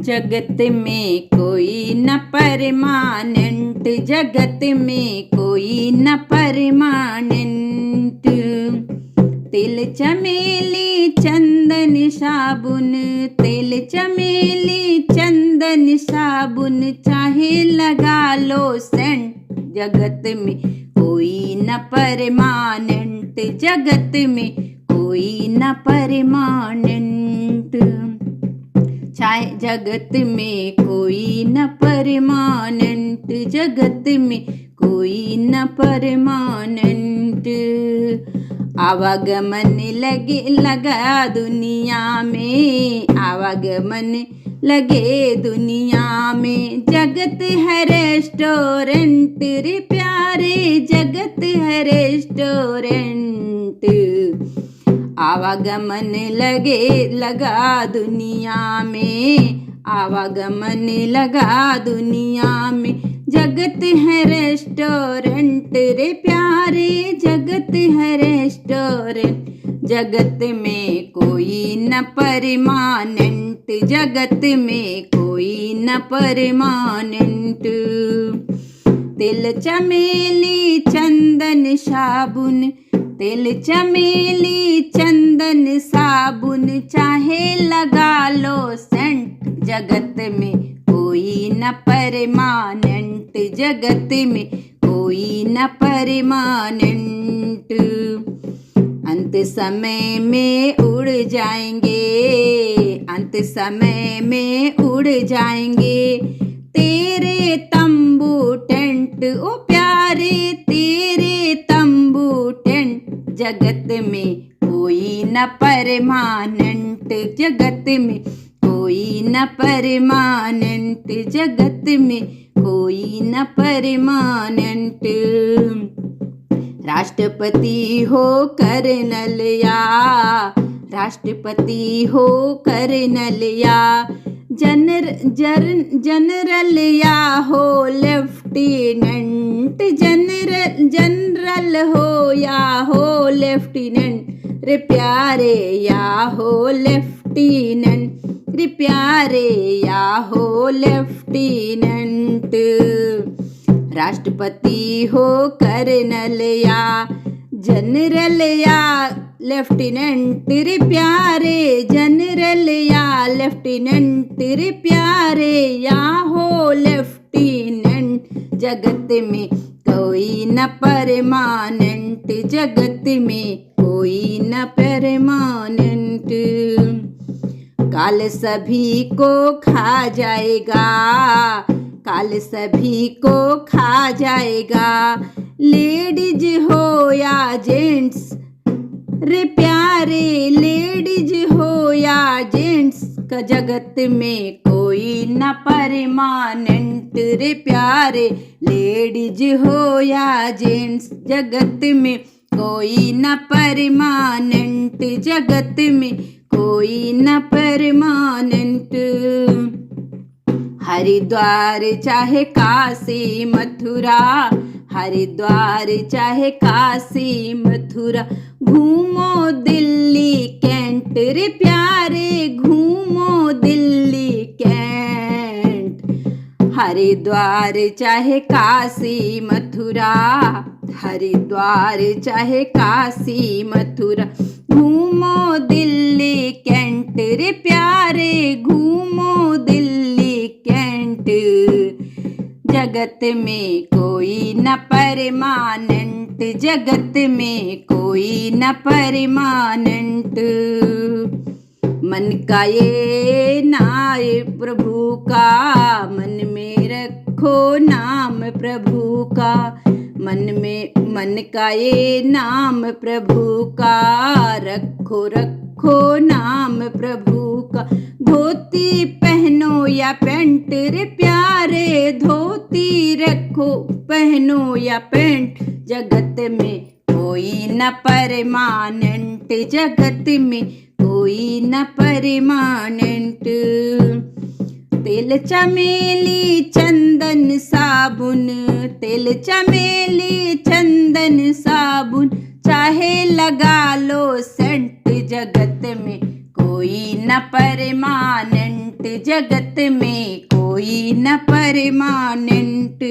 जगत में कोई न परमानेंट, जगत में कोई न परमानेंट। तिल चमेली चंदन साबुन, तिल चमेली चंदन साबुन, चाहे लगा लो सेंट, जगत में कोई न परमानेंट, जगत में कोई न परमानेंट। चाहे जगत में कोई न परमानेंट, जगत में कोई न परमानेंट। आवागमन लगा दुनिया में, आवागमन लगे दुनिया में, जगत है रेस्टोरेंट रे प्यारे, जगत है रेस्टोरेंट। आवागमन लगा दुनिया में, आवागमन लगा दुनिया में, जगत है रेस्टोरेंट रे प्यारे, जगत है रेस्टोरेंट। जगत में कोई न परमानेंट, जगत में कोई न परमानेंट। तिल चमेली चंदन साबुन, तिल चमेली चंदन साबुन, चाहे लगा लो सेंट, जगत में कोई न परमानेंट, जगत में कोई न परमानेंट। अंत समय में उड़ जाएंगे, अंत समय में उड़ जाएंगे, तेरे तंबू टेंट ओ प्यारे, तेरे तंबू टेंट। जगत में कोई न परमानेंट, जगत में कोई न परमानेंट, जगत में कोई न परमानेंट। राष्ट्रपति हो कर्नल या, राष्ट्रपति हो कर्नल या, जनरल या हो लेफ्टिनेंट, जनरल हो या हो लेफ्टिनेंट रे प्यारे, या हो लेफ्टिनेंट रे प्यारे, या हो लेफ्टिनेंट। राष्ट्रपति हो कर्नल या जनरल या लेफ्टिनेंट रे प्यारे, जनरल या लेफ्टिनेंट रे प्यारे, या हो लेफ्टिनेंट। जगत में कोई न परमानेंट, जगत में कोई न परमानेंट। काल सभी को खा जाएगा, काल सभी को खा जाएगा, लेडीज हो या जेंट्स रे प्यारे, लेडीज हो या जेंट्स का, जगत में कोई न परमानेंट रे प्यारे, लेडीज हो या जेंट्स, जगत में कोई न परमानेंट, जगत में कोई न परमानेंट। हरिद्वार चाहे काशी मथुरा, हरिद्वार चाहे काशी मथुरा, घूमो दिल्ली कैंट रे प्यारे, घूमो दिल्ली कैंट। हरिद्वार चाहे काशी मथुरा, हरिद्वार चाहे काशी मथुरा, घूमो दिल्ली कैंट रे प्यारे, घूमो दिल्ली कैंट। जगत में कोई न परमानेंट, जगत में कोई न परमानेंट। मन का ये नाम प्रभु का, मन में रखो नाम प्रभु का, मन का ये नाम प्रभु का, रखो रखो नाम प्रभु का। धोती पहनो या पैंट रे प्यारे, धोती रखो पहनो या पैंट, जगत में कोई न परमानेंट, जगत में कोई न परमानेंट। तिल चमेली चंदन साबुन, तिल चमेली चंदन साबुन, चाहे लगा लो सेंट, जगत में कोई कोई न परमानेंट, जगत में कोई न परमानेंट।